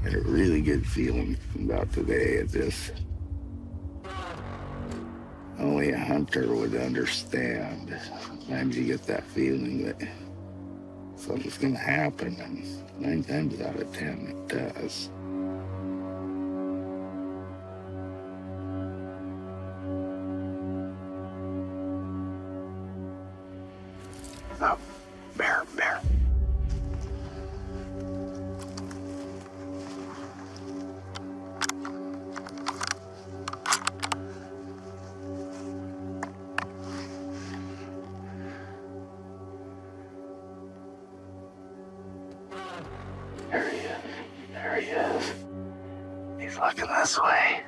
Had a really good feeling about today. It just only a hunter would understand. Sometimes you get that feeling that something's gonna happen, and 9 times out of 10 it does. Oh, bear. There he is. He's looking this way.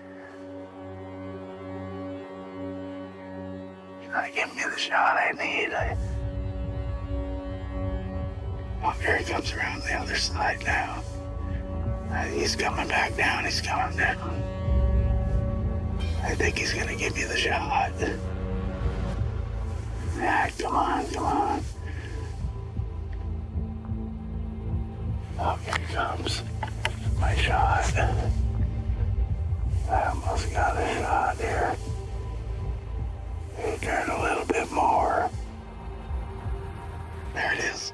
He's not giving me the shot I need. Oh, here he comes around the other side now. He's coming back down. He's coming down. I think he's gonna give me the shot. Yeah, come on. Oh, here he comes. My shot. I almost got a shot here. Turn a little bit more. There it is.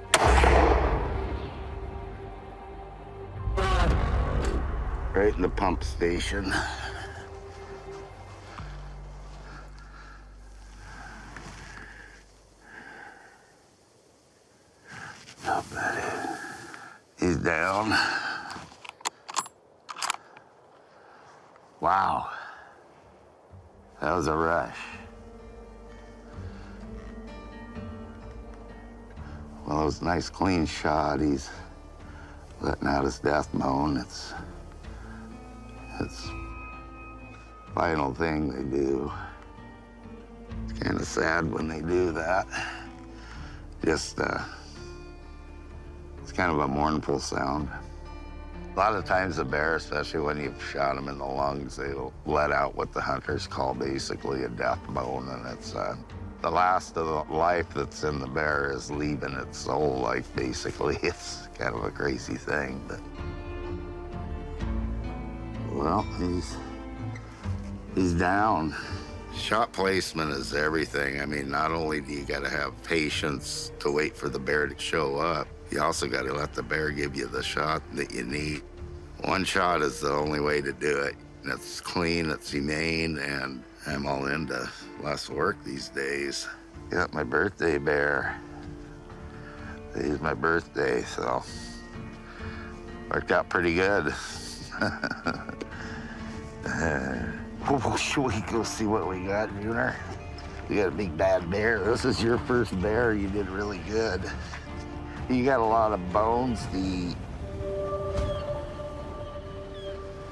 Right in the pump station. Up that is. He's down. Wow. That was a rush. Well, it was a nice, clean shot. He's letting out his death moan. It's final thing they do. It's kind of sad when they do that. Just, it's kind of a mournful sound. A lot of times the bear, especially when you've shot them in the lungs, they'll let out what the hunters call basically a death moan, and it's the last of the life that's in the bear is leaving its soul life, basically. It's kind of a crazy thing, but... Well, he's down. Shot placement is everything. I mean, not only do you gotta have patience to wait for the bear to show up, you also gotta let the bear give you the shot that you need. One shot is the only way to do it. It's clean, it's humane, and I'm all into less work these days. Got my birthday bear. Today's my birthday, so worked out pretty good. Should we go see what we got, Junior? We got a big bad bear. This is your first bear. You did really good. You got a lot of bones to eat.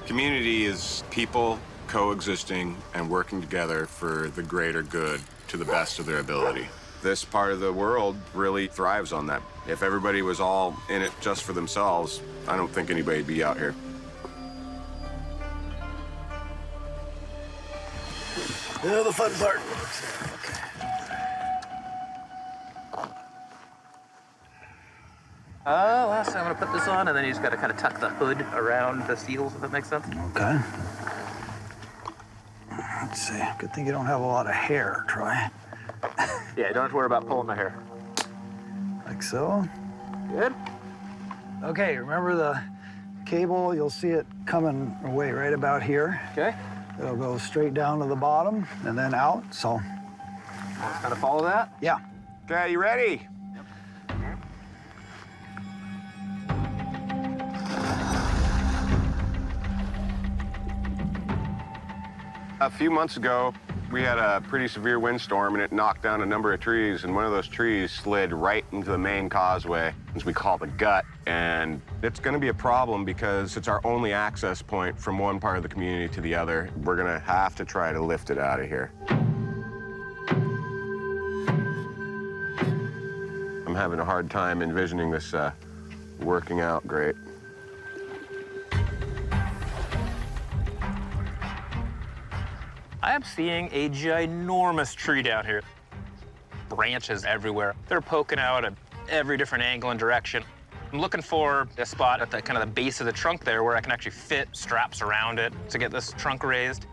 Community is people coexisting and working together for the greater good to the best of their ability. This part of the world really thrives on that. If everybody was all in it just for themselves, I don't think anybody'd be out here. Yeah, the fun part. Last time I'm gonna put this on, and then you just gotta kind of tuck the hood around the seals, if that makes sense. Okay. Let's see. Good thing you don't have a lot of hair, Troy. Yeah, you don't have to worry about pulling my hair. Like so. Good. Okay, remember the cable? You'll see it coming away right about here. Okay. It'll go straight down to the bottom and then out, so. Just kind of follow that. Yeah. Okay, you ready? A few months ago, we had a pretty severe windstorm, and it knocked down a number of trees, and one of those trees slid right into the main causeway, as we call the gut. And it's gonna be a problem because it's our only access point from one part of the community to the other. We're gonna have to try to lift it out of here. I'm having a hard time envisioning this working out great. I am seeing a ginormous tree down here. Branches everywhere. They're poking out at every different angle and direction. I'm looking for a spot at the kind of the base of the trunk there where I can actually fit straps around it to get this trunk raised.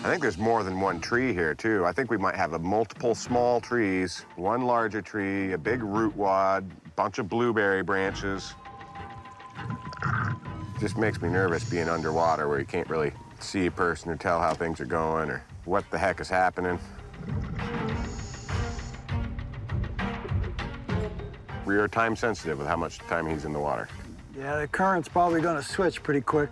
I think there's more than one tree here, too. I think we might have multiple small trees, one larger tree, a big root wad, bunch of blueberry branches. Just makes me nervous being underwater where you can't really see a person or tell how things are going or what the heck is happening. We are time sensitive with how much time he's in the water. Yeah, the current's probably gonna switch pretty quick.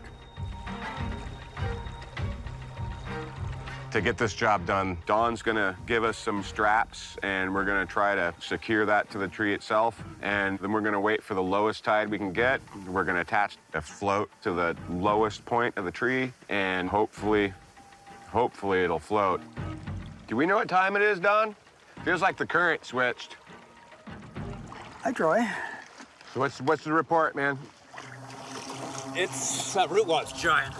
To get this job done, Dawn's gonna give us some straps and we're gonna try to secure that to the tree itself. And then we're gonna wait for the lowest tide we can get. We're gonna attach a float to the lowest point of the tree and hopefully it'll float. Do we know what time it is, Dawn? Feels like the current switched. Hi, Troy. So what's the report, man? That root wad's giant.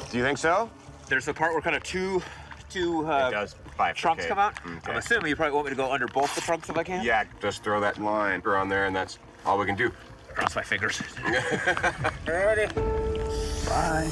Do you think so? There's the part where kind of two trunks bifurcate. come out. Okay. I'm assuming you probably want me to go under both the trunks if I can? Yeah, just throw that line on there and that's all we can do. Cross my fingers. Ready? Bye.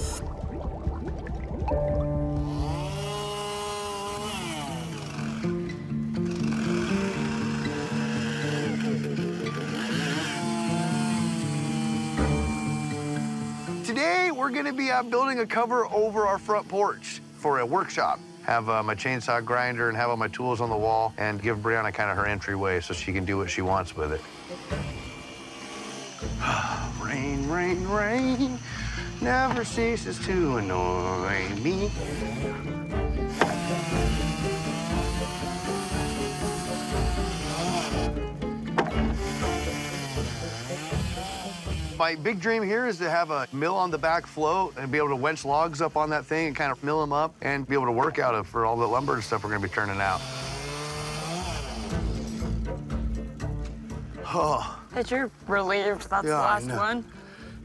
Today, we're gonna be building a cover over our front porch for a workshop. Have my chainsaw grinder and have all my tools on the wall and give Brianna kind of her entryway so she can do what she wants with it. Rain, rain, rain, never ceases to annoy me. My big dream here is to have a mill on the back float and be able to winch logs up on that thing and kind of mill them up and be able to work out of for all the lumber and stuff we're gonna be turning out. Oh. That you're relieved that's the Yeah, I last know. one?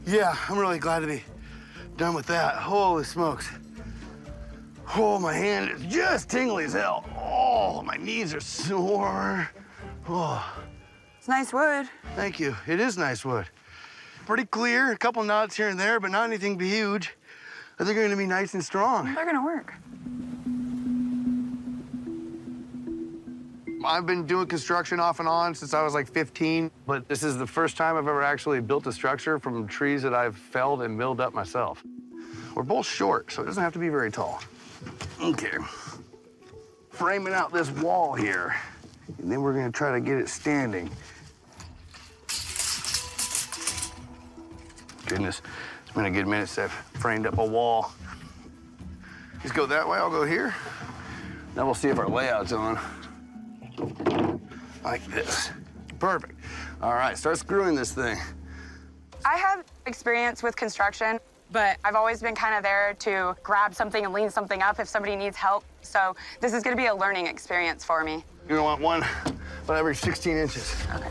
Yeah, I'm really glad to be done with that. Holy smokes. Oh, my hand is just tingly as hell. Oh, my knees are sore. Oh, It's nice wood. thank you. It is nice wood. Pretty clear, a couple knots here and there, but not anything huge. I think they're gonna be nice and strong. They're gonna work. I've been doing construction off and on since I was like 15, but this is the first time I've ever actually built a structure from trees that I've felled and milled up myself. We're both short, so it doesn't have to be very tall. Okay. Framing out this wall here, and then we're gonna try to get it standing. Goodness, it's been a good minute since I've framed up a wall. Just go that way, I'll go here. Now we'll see if our layout's on. Like this. Perfect. All right, start screwing this thing. I have experience with construction, but I've always been kind of there to grab something and lean something up if somebody needs help. So this is gonna be a learning experience for me. You're gonna want one about every 16 inches. Okay.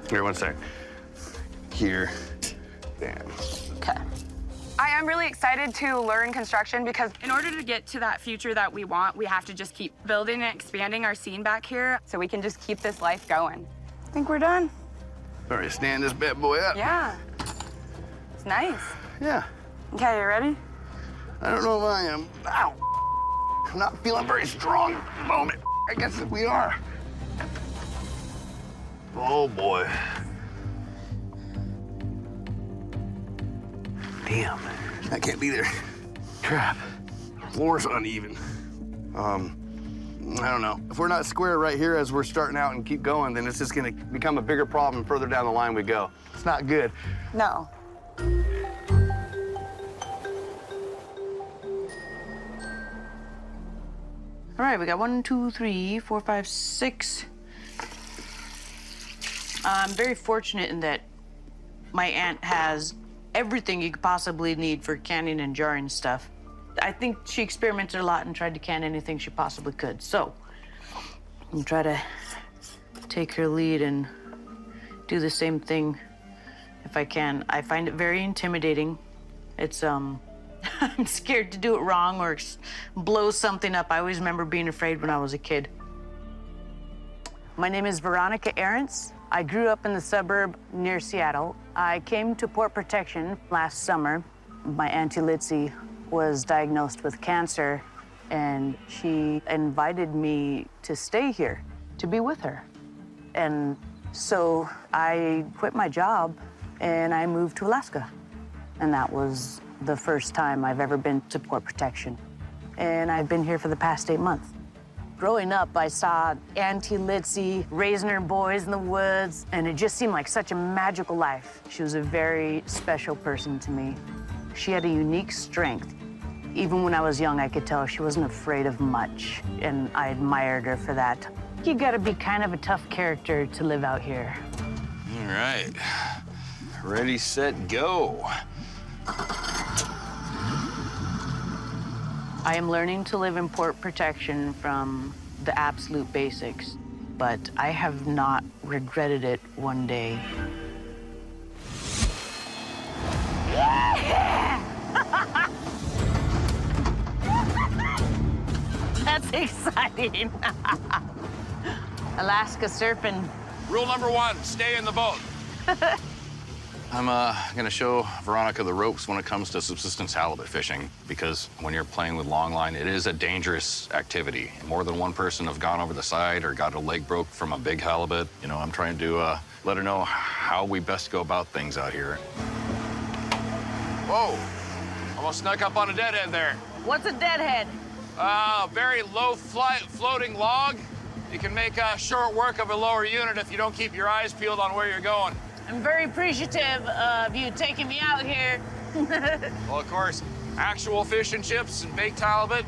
Here, one sec. Here. Bam. Okay. I am really excited to learn construction because in order to get to that future that we want, we have to just keep building and expanding our scene back here so we can just keep this life going. I think we're done. All right, stand this bad boy up. Yeah. It's nice. Yeah. Okay, you ready? I don't know if I am. Ow. I'm not feeling very strong at the moment. I guess we are. Oh, boy. Damn, I can't be there. Crap. Floor's uneven. I don't know. If we're not square right here as we're starting out and keep going, then it's just gonna become a bigger problem further down the line we go. It's not good. No. All right, we got 1, 2, 3, 4, 5, 6. I'm very fortunate in that my aunt has everything you could possibly need for canning and jarring stuff. I think she experimented a lot and tried to can anything she possibly could. So I'm gonna try to take her lead and do the same thing if I can. I find it very intimidating. It's I'm scared to do it wrong or blow something up. I always remember being afraid when I was a kid. My name is Veronica Ahrens. I grew up in the suburb near Seattle. I came to Port Protection last summer. My Auntie Litzy was diagnosed with cancer, and she invited me to stay here, to be with her. And so I quit my job and I moved to Alaska. And that was the first time I've ever been to Port Protection. And I've been here for the past 8 months. Growing up, I saw Auntie Litzy raising her boys in the woods, and it just seemed like such a magical life. She was a very special person to me. She had a unique strength. Even when I was young, I could tell she wasn't afraid of much, and I admired her for that. You gotta be kind of a tough character to live out here. All right. Ready, set, go. I am learning to live in Port Protection from the absolute basics, but I have not regretted it one day. That's exciting. Alaska surfing. Rule number 1, stay in the boat. I'm gonna show Veronica the ropes when it comes to subsistence halibut fishing, because when you're playing with longline, it is a dangerous activity. More than one person have gone over the side or got a leg broke from a big halibut. You know, I'm trying to let her know how we best go about things out here. Whoa, almost snuck up on a deadhead there. What's a deadhead? Very low floating log. You can make short work of a lower unit if you don't keep your eyes peeled on where you're going. I'm very appreciative of you taking me out here. Well, of course, actual fish and chips and baked halibut,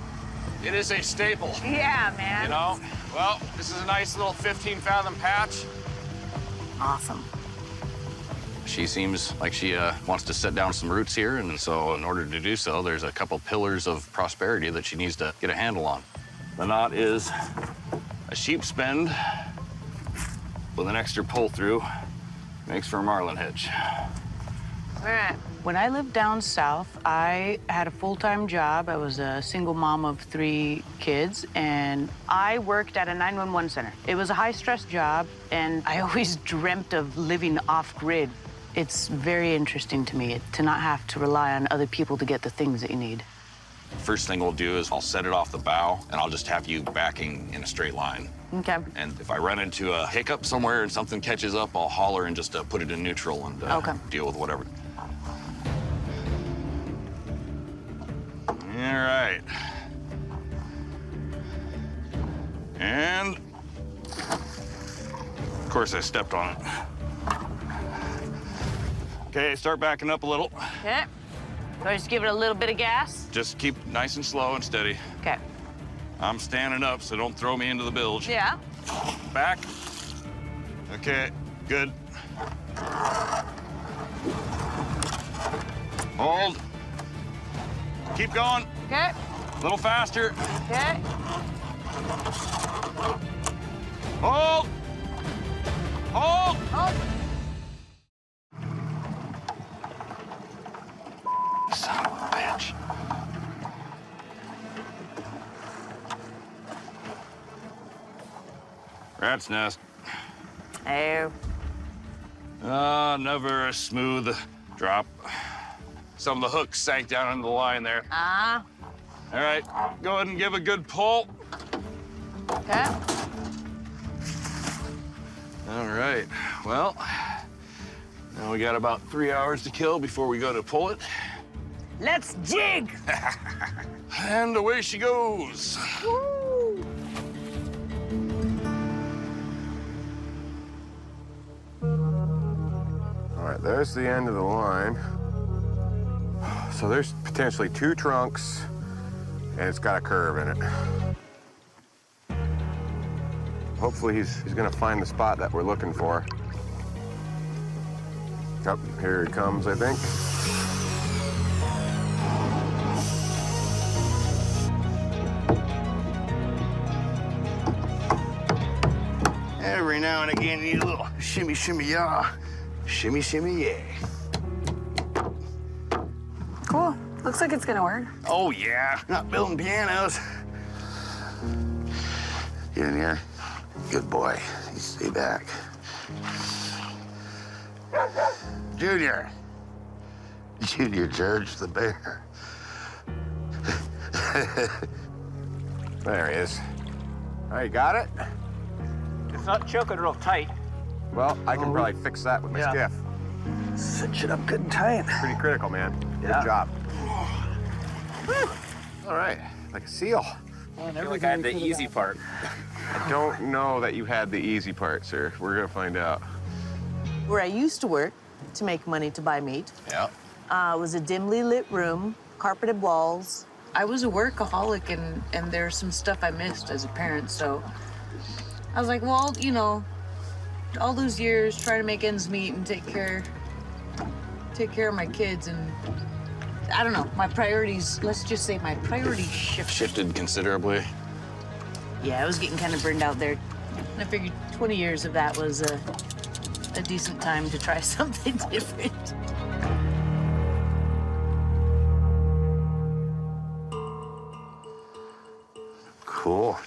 it is a staple. Yeah, man. You know? Well, this is a nice little 15-fathom patch. Awesome. She seems like she wants to set down some roots here, and so in order to do so, there's a couple pillars of prosperity that she needs to get a handle on. The knot is a sheep's bend with an extra pull-through. Makes for a marlin hitch. All right. When I lived down south, I had a full-time job. I was a single mom of 3 kids, and I worked at a 911 center. It was a high-stress job, and I always dreamt of living off-grid. It's very interesting to me to not have to rely on other people to get the things that you need. First thing we'll do is I'll set it off the bow, and I'll just have you backing in a straight line. Okay. And if I run into a hiccup somewhere and something catches up, I'll holler and just put it in neutral and deal with whatever. All right. And, of course, I stepped on it. Okay, start backing up a little. Okay. So I just give it a little bit of gas? Just keep nice and slow and steady. Okay. I'm standing up, so don't throw me into the bilge. Yeah. Back. Okay, good. Hold. Keep going. Okay. A little faster. Okay. Hold. Hold. Oh. Son of a bitch. Rat's nest. Oh. Never a smooth drop. Some of the hooks sank down into the line there. Ah. All right, go ahead and give a good pull. Okay. All right, well, now we got about 3 hours to kill before we go to pull it. Let's jig! And away she goes. Woo! All right, there's the end of the line. So there's potentially 2 trunks, and it's got a curve in it. Hopefully he's gonna find the spot that we're looking for. Up here he comes, I think. Every now and again, you need a little shimmy, shimmy, yeah. Shimmy, shimmy, yeah. Cool. Look Looks like it's gonna work. Oh, yeah. Not building pianos. Junior, good boy. You stay back. Junior. Junior George the bear. There he is. All right, got it? It's not choking real tight. Well, I can probably fix that with my skiff. Cinch it up good and tight. Pretty critical, man. Yeah. Good job. All right, like a seal. I feel like I had the easy part. I don't know that you had the easy part, sir. We're gonna find out. Where I used to work to make money to buy meat Yeah. was a dimly lit room, carpeted walls. I was a workaholic, and there's some stuff I missed as a parent, so I was like, well, you know, all those years trying to make ends meet and take care of my kids, and I don't know, my priorities, let's just say my priorities Shifted considerably. Yeah, I was getting kind of burned out there. I figured 20 years of that was a decent time to try something different. Cool.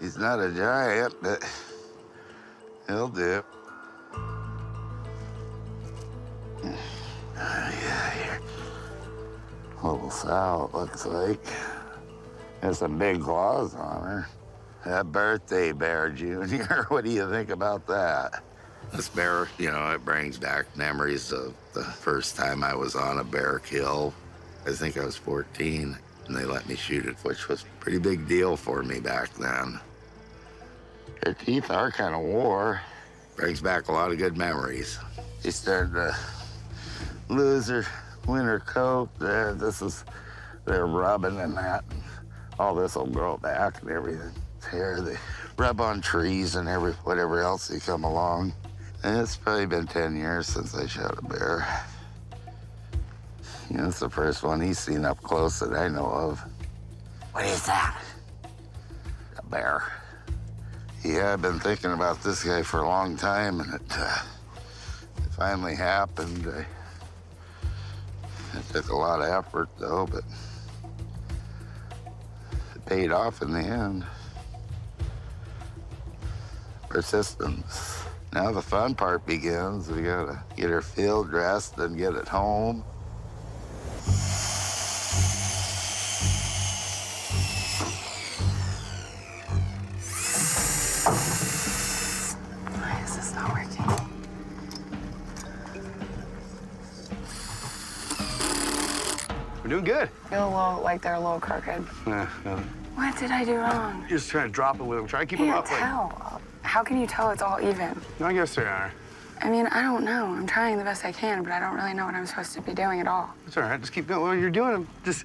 He's not a giant, but he'll do. Yeah, here. Little sow, it looks like. Has some big claws on her. That birthday bear, Junior. What do you think about that? This bear, you know, it brings back memories of the first time I was on a bear kill. I think I was 14, and they let me shoot it, which was a pretty big deal for me back then. Her teeth are kind of wore. Brings back a lot of good memories. She's starting to lose her winter coat there. They're rubbing and that. All this will grow back and everything. Here, they rub on trees and whatever else they come along. And it's probably been 10 years since I shot a bear. You know, it's the first one he's seen up close that I know of. What is that? A bear. Yeah, I've been thinking about this guy for a long time, and it finally happened. It took a lot of effort, though, but it paid off in the end. Persistence. Now the fun part begins. We gotta get her field dressed and get it home. Why is this not working? We're doing good. I feel a little like they're a little crooked. What did I do wrong? Just trying to drop it with them. Try to keep I them can't up. Like, tell. How can you tell it's all even? I guess they are. I mean, I don't know. I'm trying the best I can, but I don't really know what I'm supposed to be doing at all. It's all right. Just keep doing what you're doing. Just,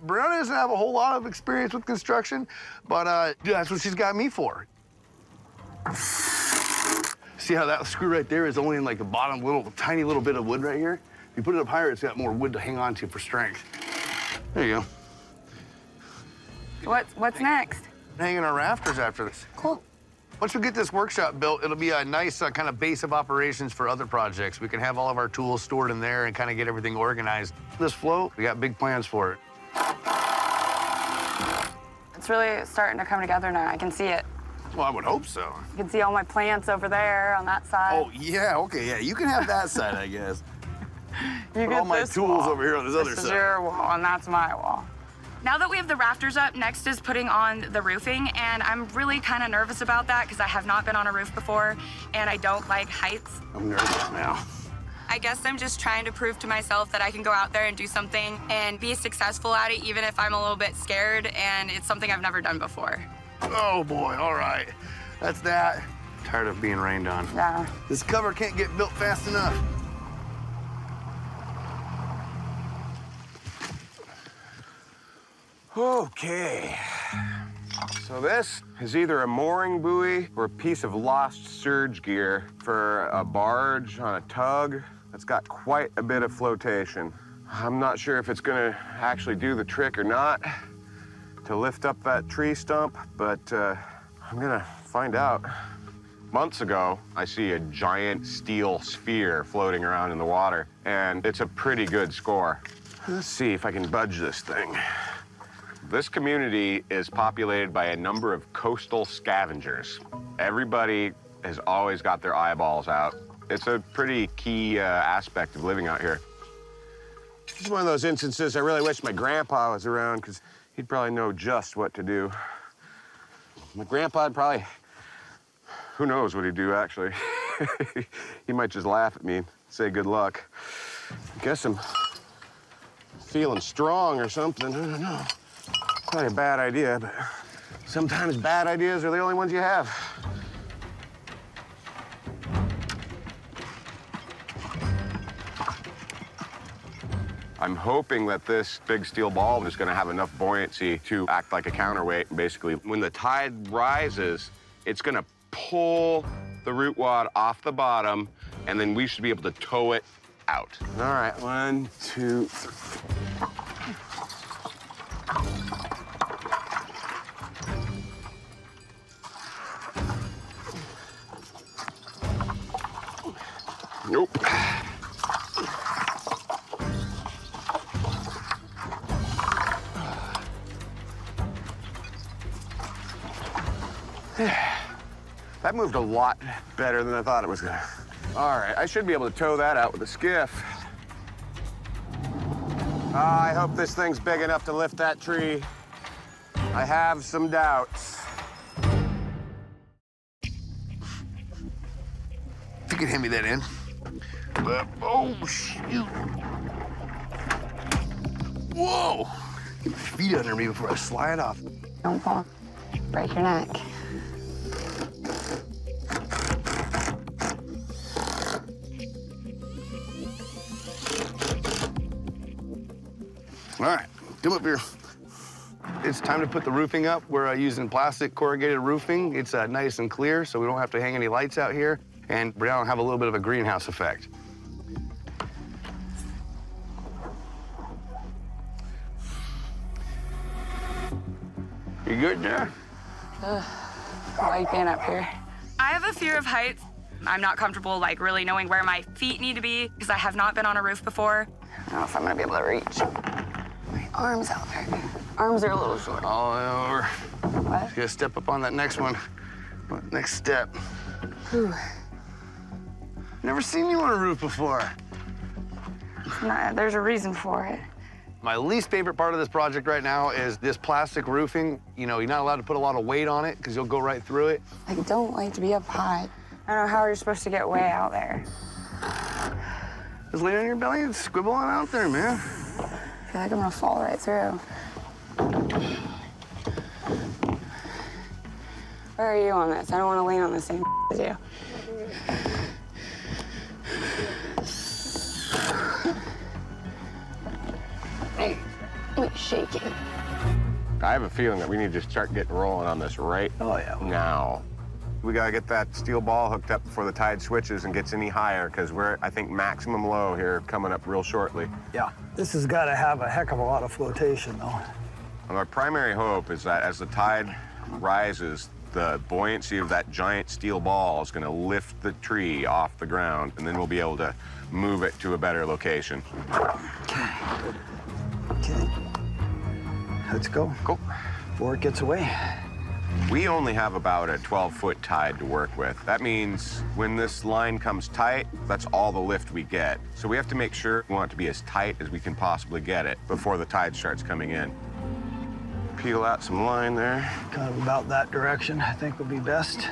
Brianna doesn't have a whole lot of experience with construction, but that's what she's got me for. See how that screw right there is only in like the bottom tiny little bit of wood right here? If you put it up higher, it's got more wood to hang on to for strength. There you go. What's next? Hanging our rafters after this. Cool. Once we get this workshop built, it'll be a nice kind of base of operations for other projects. We can have all of our tools stored in there and kind of get everything organized. This float, we got big plans for it. It's really starting to come together now. I can see it. Well, I would hope so. You can see all my plants over there on that side. Oh, yeah, okay, yeah. You can have that side, I guess. You Put all my tools over here on this other This side. is your wall, and that's my wall. Now that we have the rafters up, next is putting on the roofing, and I'm really kind of nervous about that because I have not been on a roof before, and I don't like heights. I'm nervous now. I guess I'm just trying to prove to myself that I can go out there and do something and be successful at it, even if I'm a little bit scared, and it's something I've never done before. Oh, boy, all right. That's that. Tired of being rained on. Yeah. This cover can't get built fast enough. Okay. So this is either a mooring buoy or a piece of lost surge gear for a barge on a tug that's got quite a bit of flotation. I'm not sure if it's gonna actually do the trick or not to lift up that tree stump, but I'm gonna find out. Months ago, I see a giant steel sphere floating around in the water, and it's a pretty good score. Let's see if I can budge this thing. This community is populated by a number of coastal scavengers. Everybody has always got their eyeballs out. It's a pretty key aspect of living out here. This is one of those instances I really wish my grandpa was around, because he'd probably know just what to do. My grandpa'd probably, who knows what he'd do, actually. He might just laugh at me and say good luck. I guess I'm feeling strong or something, I don't know. Probably a bad idea, but sometimes bad ideas are the only ones you have. I'm hoping that this big steel ball is gonna have enough buoyancy to act like a counterweight. Basically, when the tide rises, it's gonna pull the root wad off the bottom, and then we should be able to tow it out. All right, 1, 2, 3. Nope. That moved a lot better than I thought it was gonna. All right, I should be able to tow that out with a skiff. I hope this thing's big enough to lift that tree. I have some doubts. If you could hand me that in. Oh, shoot. Whoa! Get my feet under me before I slide off. Don't fall. Break your neck. All right, come up here. It's time to put the roofing up. We're using plastic corrugated roofing. It's nice and clear, so we don't have to hang any lights out here, and we don't have a little bit of a greenhouse effect. You good there? I like being up here. I have a fear of heights. I'm not comfortable, like, really knowing where my feet need to be, because I have not been on a roof before. I don't know if I'm gonna be able to reach. My arms out there. Arms are a little short. All over. What? Just gotta step up on that next one. Next step. Whew. Never seen you on a roof before. There's a reason for it. My least favorite part of this project right now is this plastic roofing. You know, you're not allowed to put a lot of weight on it because you'll go right through it. I don't like to be up high. I don't know how you're supposed to get way out there. Just lay on your belly and squibble on out there, man. I feel like I'm gonna fall right through. Where are you on this? I don't want to lean on the same as you. Shake it. I have a feeling that we need to start getting rolling on this right now. We gotta get that steel ball hooked up before the tide switches and gets any higher, because we're, I think, maximum low here coming up real shortly. Yeah, this has got to have a heck of a lot of flotation, though. And our primary hope is that as the tide rises, the buoyancy of that giant steel ball is gonna lift the tree off the ground, and then we'll be able to move it to a better location. Okay. Okay. Let's go. Cool. Before it gets away. We only have about a 12-foot tide to work with. That means when this line comes tight, that's all the lift we get. So we have to make sure we want it to be as tight as we can possibly get it before the tide starts coming in. Peel out some line there. Kind of about that direction, I think would be best.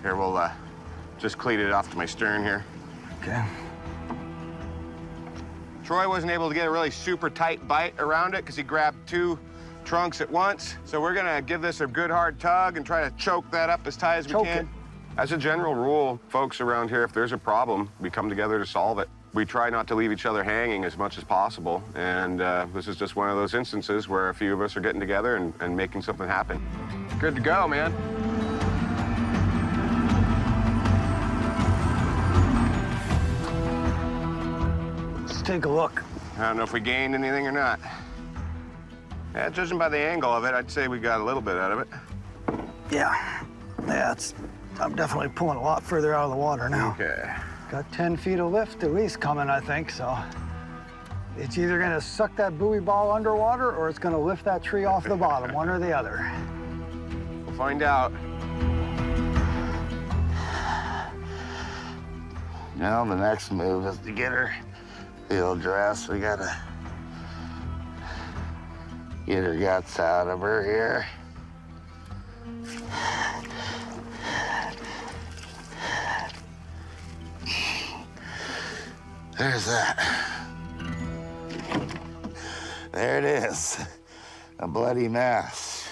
Here, we'll just cleat it off to my stern here. Okay. Troy wasn't able to get a really super tight bite around it because he grabbed 2 trunks at once. So we're gonna give this a good hard tug and try to choke that up as tight as we can. As a general rule, folks around here, if there's a problem, we come together to solve it. We try not to leave each other hanging as much as possible. And this is just one of those instances where a few of us are getting together and making something happen. Good to go, man. Let's take a look. I don't know if we gained anything or not. Yeah, judging by the angle of it, I'd say we got a little bit out of it. Yeah. Yeah, it's I'm definitely pulling a lot further out of the water now. Okay. Got 10 feet of lift at least coming, I think, so. It's either gonna suck that buoy ball underwater or it's gonna lift that tree off the bottom, one or the other. We'll find out. Now the next move is to get her field dressed. We gotta get her guts out of her here. There's that. There it is, a bloody mess.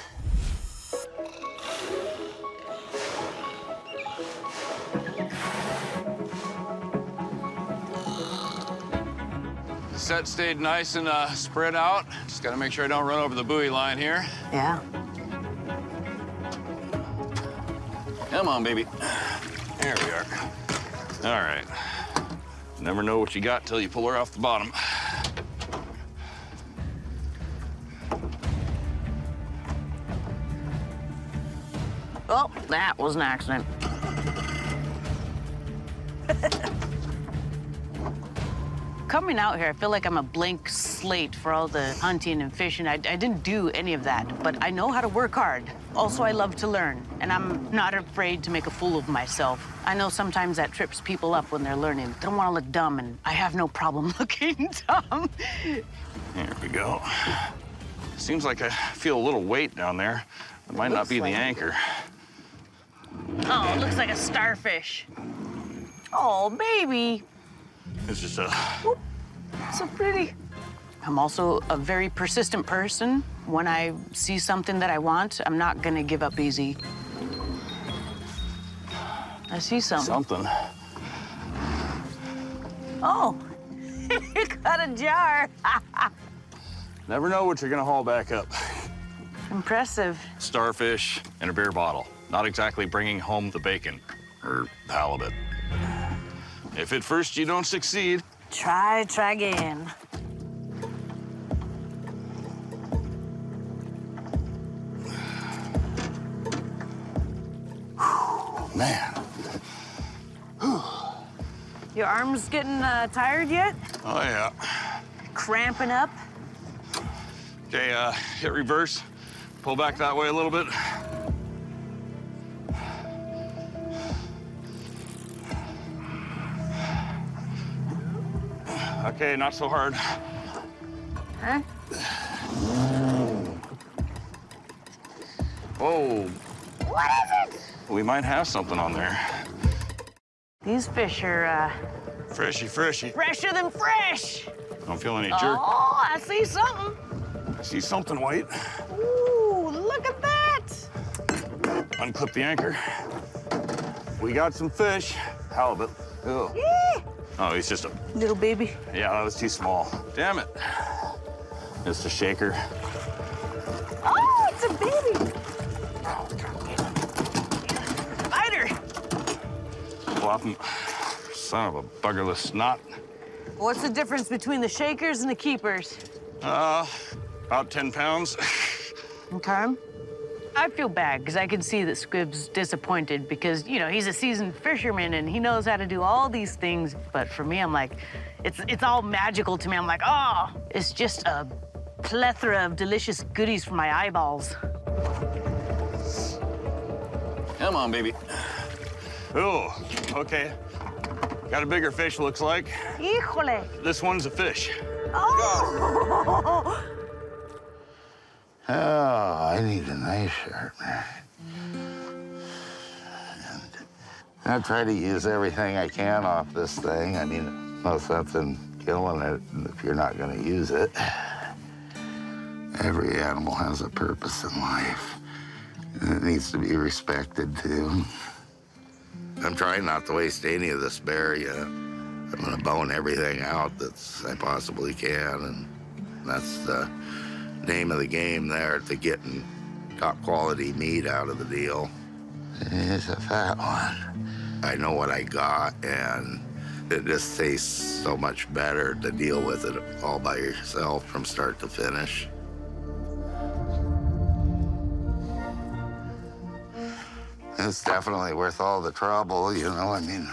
The set stayed nice and spread out. Just gotta make sure I don't run over the buoy line here. Yeah. Come on, baby. There we are. All right. Never know what you got till you pull her off the bottom. Oh, that was an accident. Coming out here, I feel like I'm a blank slate for all the hunting and fishing. I didn't do any of that, but I know how to work hard. Also, I love to learn, and I'm not afraid to make a fool of myself. I know sometimes that trips people up when they're learning. They don't want to look dumb, and I have no problem looking dumb. Here we go. Seems like I feel a little weight down there. It might not be the anchor. Oh, it looks like a starfish. Oh, baby. It's just a... Oop, so pretty. I'm also a very persistent person. When I see something that I want, I'm not gonna give up easy. I see something. Something. Oh, you got a jar. Never know what you're gonna haul back up. Impressive. Starfish and a beer bottle. Not exactly bringing home the bacon or halibut. If at first you don't succeed, Try again. man. Your arms getting tired yet? Oh, yeah. Cramping up? Okay, hit reverse. Pull back that way a little bit. Okay, not so hard. Huh? Whoa. What is it? We might have something on there. These fish are, Freshy, freshy. fresher than fresh. Don't feel any jerk. Oh, I see something. I see something white. Ooh, look at that. Unclip the anchor. We got some fish. Halibut. Ew. Yeah. Oh, he's just a... Little baby. Yeah, that was too small. Damn it. Just a shaker. Oh, it's a baby. Spider. Flopping. Son of a buggerless snot. What's the difference between the shakers and the keepers? About 10 pounds. Okay. I feel bad because I can see that Squib's disappointed because, you know, he's a seasoned fisherman and he knows how to do all these things. But for me, I'm like, it's all magical to me. I'm like, oh, it's just a plethora of delicious goodies for my eyeballs. Come on, baby. Oh, okay. Got a bigger fish, looks like. Híjole. This one's a fish. Oh. Oh, I need a nice sharpener. And I try to use everything I can off this thing. I mean, no sense in killing it if you're not going to use it. Every animal has a purpose in life, and it needs to be respected, too. I'm trying not to waste any of this bear yet. I'm going to bone everything out that I possibly can, and that's the name of the game there, to getting top quality meat out of the deal. It's a fat one. I know what I got, and it just tastes so much better to deal with it all by yourself from start to finish. It's definitely worth all the trouble, you know. I mean,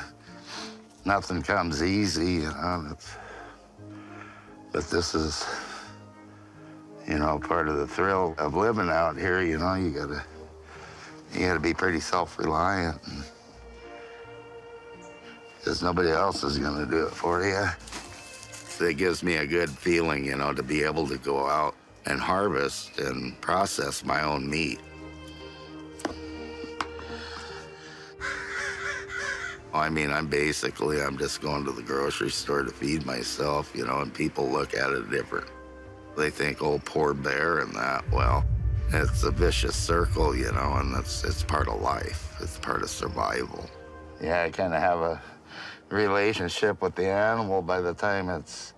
nothing comes easy, you know. But this is, you know, part of the thrill of living out here. You know, you gotta be pretty self-reliant, because nobody else is gonna do it for you. It gives me a good feeling, you know, to be able to go out and harvest and process my own meat. I mean, I'm just going to the grocery store to feed myself, you know, and people look at it different. They think, oh, poor bear and that. Well, it's a vicious circle, you know, and it's part of life. It's part of survival. Yeah, I kind of have a relationship with the animal by the time it's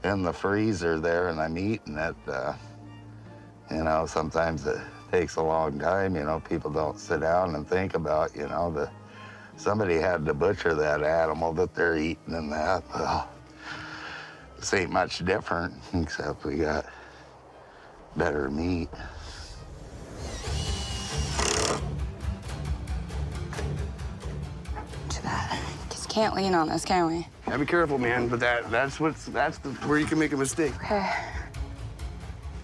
in the freezer there and I'm eating it. You know, sometimes it takes a long time, you know. People don't sit down and think about, you know, somebody had to butcher that animal that they're eating and that. Well, this ain't much different, except we got better meat. To that. Just can't lean on this, can we? Yeah, be careful, man. But that's where you can make a mistake. Okay.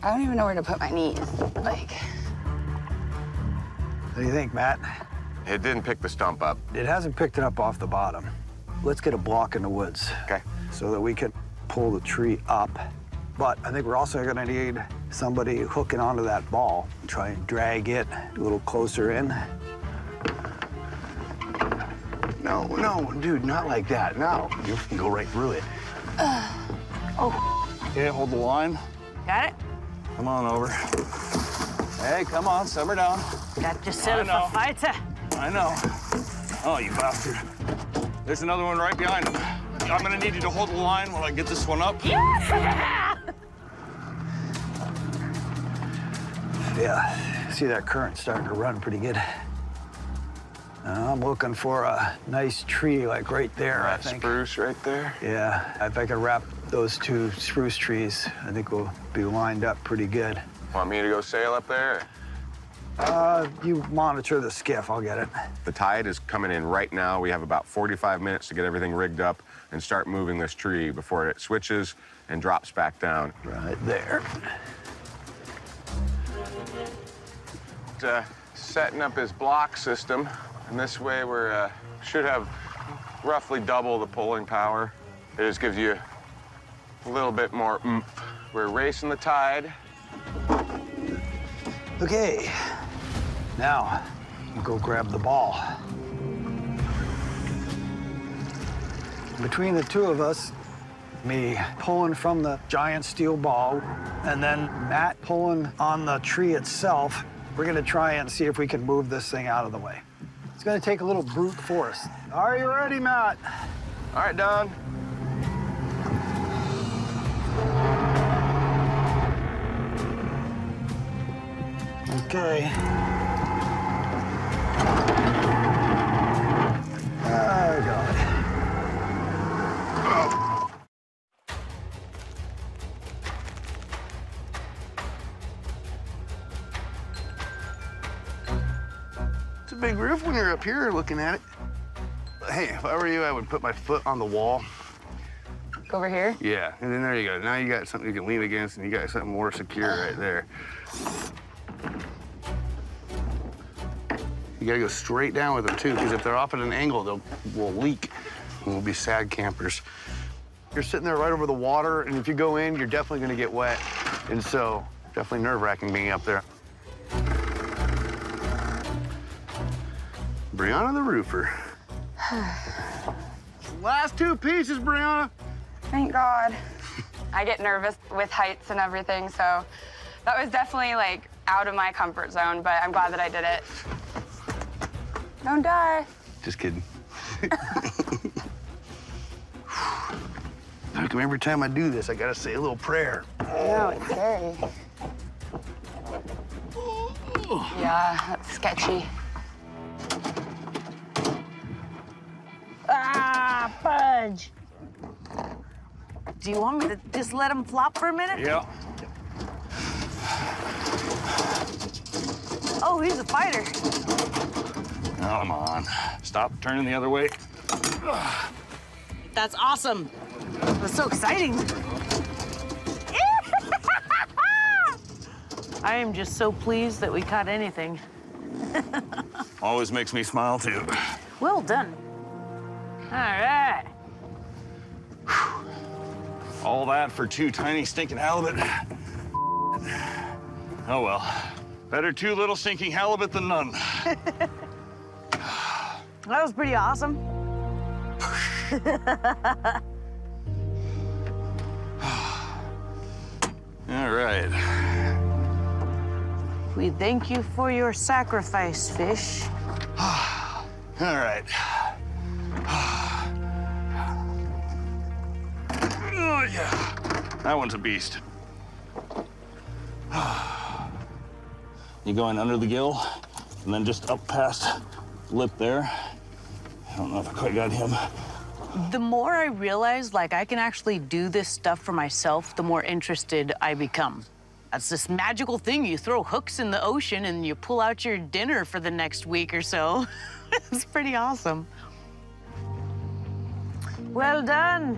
I don't even know where to put my knees. Like. What do you think, Matt? It didn't pick the stump up. It hasn't picked it up off the bottom. Let's get a block in the woods. Okay. So that we can pull the tree up. But I think we're also gonna need somebody hooking onto that ball and try and drag it a little closer in. No, dude, not like that. No, you can go right through it. Okay, hold the line. Got it? Come on over. Hey, come on, simmer down. Got you set up for fighter. I know. Oh, you bastard. There's another one right behind him. I'm gonna need you to hold the line while I get this one up. Yeah! Yeah, see that current starting to run pretty good. I'm looking for a nice tree, like right there, I think. Spruce right there? Yeah, if I can wrap those two spruce trees, I think we'll be lined up pretty good. Want me to go sail up there? You monitor the skiff, I'll get it. The tide is coming in right now. We have about 45 minutes to get everything rigged up and start moving this tree before it switches and drops back down. Right there. Setting up his block system, and this way we're should have roughly double the pulling power. It just gives you a little bit more oomph. We're racing the tide. Okay, now you go grab the ball. Between the two of us, me pulling from the giant steel ball, and then Matt pulling on the tree itself, we're gonna try and see if we can move this thing out of the way. It's gonna take a little brute force. Are you ready, Matt? All right, Don. Okay. I got it. It's a big roof when you're up here looking at it. Hey, if I were you, I would put my foot on the wall. Go over here? Yeah, and then there you go. Now you got something you can lean against, and you got something more secure right there. You gotta go straight down with them, too, because if they're off at an angle, we'll leak, and we'll be sad campers. You're sitting there right over the water, and if you go in, you're definitely gonna get wet. And so, definitely nerve-wracking being up there. Brianna the roofer. Last two pieces, Brianna. Thank God. I get nervous with heights and everything, so that was definitely, like, out of my comfort zone, but I'm glad that I did it. Don't die. Just kidding. How come every time I do this, I gotta say a little prayer? I know, it's scary. Yeah, that's sketchy. Ah, fudge. Do you want me to just let him flop for a minute? Yeah. Oh, he's a fighter. Come on. Stop turning the other way. That's awesome. That's so exciting. I am just so pleased that we caught anything. Always makes me smile, too. Well done. All right. All that for 2 tiny stinking halibut. Oh, well. Better 2 little stinking halibut than none. That was pretty awesome. All right. We thank you for your sacrifice, fish. All right. Oh, yeah. That one's a beast. You going under the gill and then just up past the lip there. I don't know if I quite got him. The more I realize, like, I can actually do this stuff for myself, the more interested I become. That's this magical thing. You throw hooks in the ocean and you pull out your dinner for the next week or so. It's pretty awesome. Well done.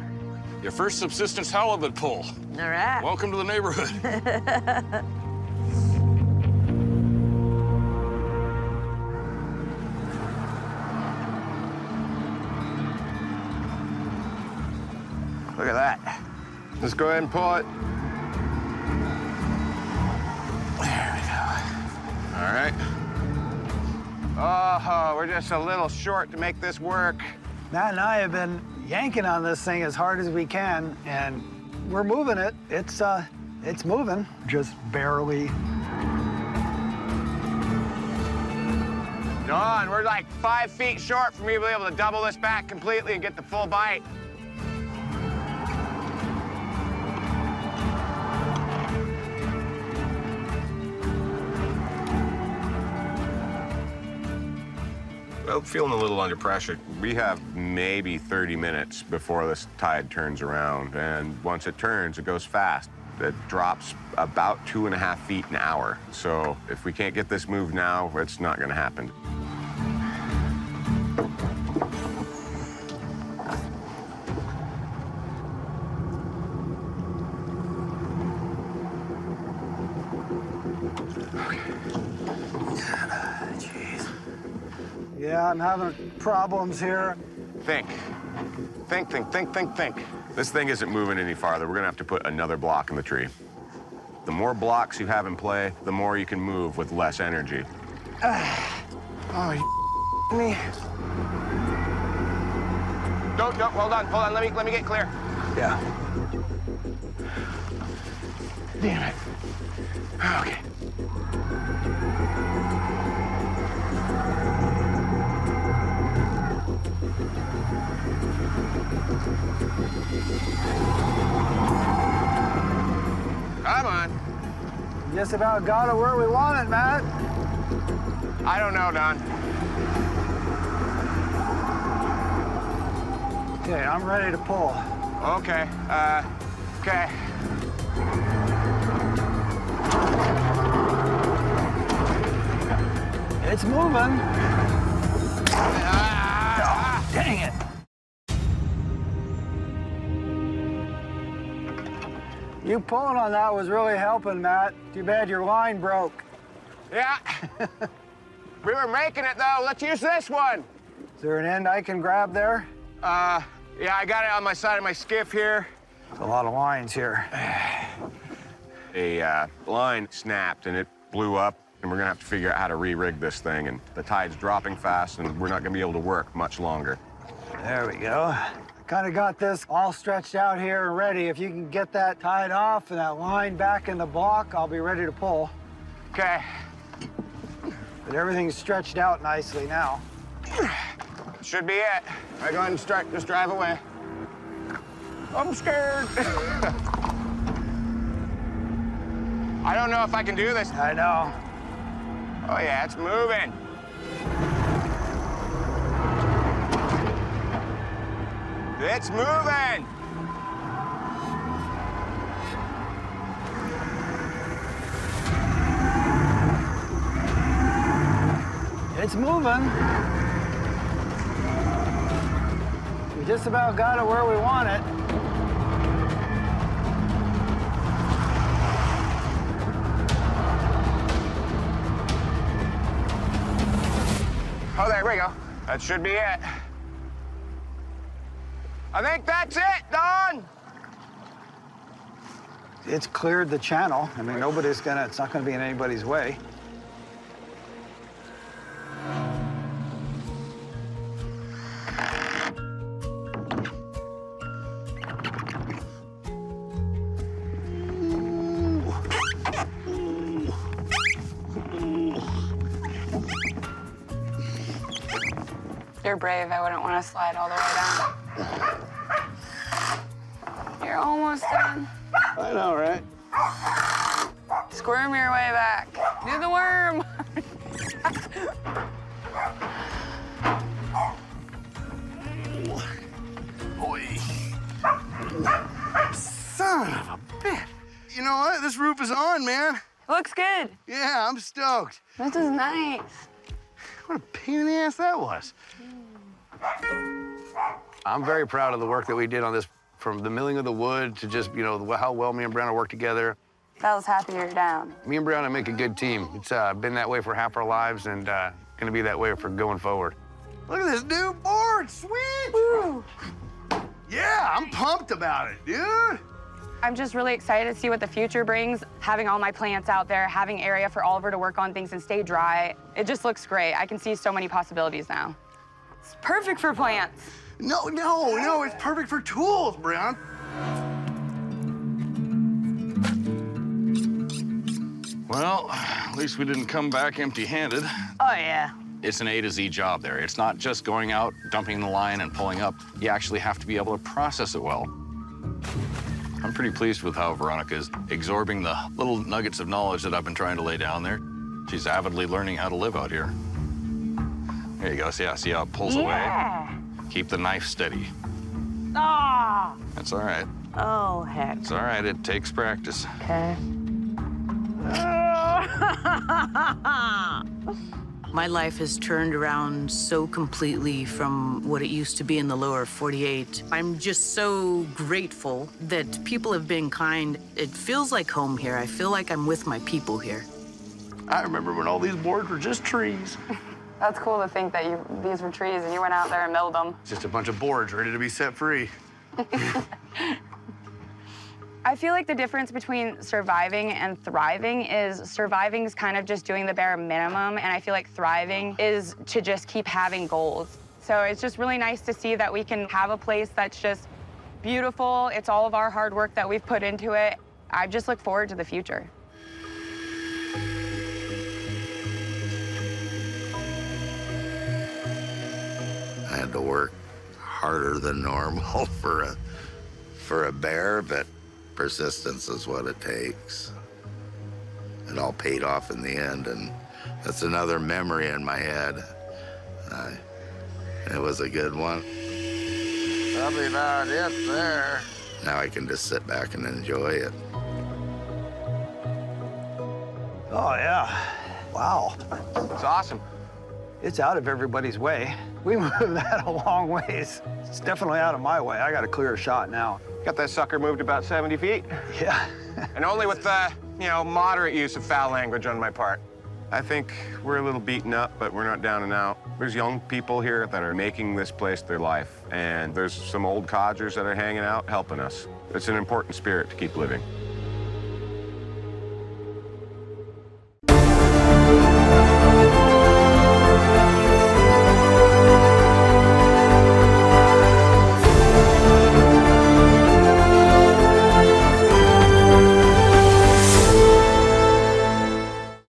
Your first subsistence halibut pull. All right. Welcome to the neighborhood. Look at that. Let's go ahead and pull it. There we go. All right. Oh, we're just a little short to make this work. Matt and I have been yanking on this thing as hard as we can, and we're moving it. It's moving, just barely. Don, we're like 5 feet short from me being able to double this back completely and get the full bite. Well, feeling a little under pressure. We have maybe 30 minutes before this tide turns around, and once it turns, it goes fast. It drops about 2.5 feet an hour. So if we can't get this moved now, it's not gonna happen. Yeah, I'm having problems here. Think. Think. This thing isn't moving any farther. We're gonna have to put another block in the tree. The more blocks you have in play, the more you can move with less energy. Oh, you me. Don't, hold on. Let me get clear. Yeah. Damn it. Okay. Come on. Just about got it where we want it, Matt. I don't know, Don. Okay, I'm ready to pull. Okay, okay. It's moving. Oh, dang it. You pulling on that was really helping, Matt. Too bad your line broke. Yeah. We were making it, though. Let's use this one. Is there an end I can grab there? Yeah, I got it on my side of my skiff here. There's a lot of lines here. A line snapped, and it blew up, and we're gonna have to figure out how to re-rig this thing, and the tide's dropping fast, and we're not gonna be able to work much longer. There we go. Kind of got this all stretched out here and ready. If you can get that tied off and that line back in the block, I'll be ready to pull. Okay. But everything's stretched out nicely now. Should be it. I go ahead and just drive away. I'm scared. I don't know if I can do this. I know. Oh yeah, it's moving. It's moving. It's moving. We just about got it where we want it. Oh, there we go. That should be it. I think that's it, Don. It's cleared the channel. I mean, it's not gonna be in anybody's way. You're brave. I wouldn't want to slide all the way down. You're almost done. I know, right? Squirm your way back. Do the worm. Son of a bitch. You know what? This roof is on, man. Looks good. Yeah, I'm stoked. This is nice. What a pain in the ass that was. I'm very proud of the work that we did on this, from the milling of the wood to just, you know, how well me and Brianna worked together. Bella's happy you're down. Me and Brianna make a good team. It's been that way for half our lives and gonna be that way for going forward. Look at this new board, sweet! Woo. Yeah, I'm pumped about it, dude. I'm just really excited to see what the future brings. Having all my plants out there, having area for Oliver to work on things and stay dry. It just looks great. I can see so many possibilities now. It's perfect for plants. No, it's perfect for tools, Brianna. Well, at least we didn't come back empty-handed. Oh, yeah. It's an A to Z job there. It's not just going out, dumping the line, and pulling up. You actually have to be able to process it well. I'm pretty pleased with how Veronica is absorbing the little nuggets of knowledge that I've been trying to lay down there. She's avidly learning how to live out here. There you go. See how it pulls away? Keep the knife steady. Ah! That's all right. Oh, heck. It's all right. It takes practice. Okay. My life has turned around so completely from what it used to be in the lower 48. I'm just so grateful that people have been kind. It feels like home here. I feel like I'm with my people here. I remember when all these boards were just trees. That's cool to think that these were trees and you went out there and milled them. Just a bunch of boards ready to be set free. I feel like the difference between surviving and thriving is surviving is kind of just doing the bare minimum, and I feel like thriving is to just keep having goals. So it's just really nice to see that we can have a place that's just beautiful. It's all of our hard work that we've put into it. I just look forward to the future. I had to work harder than normal for a bear, but persistence is what it takes. It all paid off in the end, and that's another memory in my head. It was a good one. Probably about it there. Now I can just sit back and enjoy it. Oh, yeah. Wow. It's awesome. It's out of everybody's way. We moved that a long ways. It's definitely out of my way. I got a clearer shot now. Got that sucker moved about 70 feet. Yeah. And only with, moderate use of foul language on my part. I think we're a little beaten up, but we're not down and out. There's young people here that are making this place their life, and there's some old codgers that are hanging out helping us. It's an important spirit to keep living.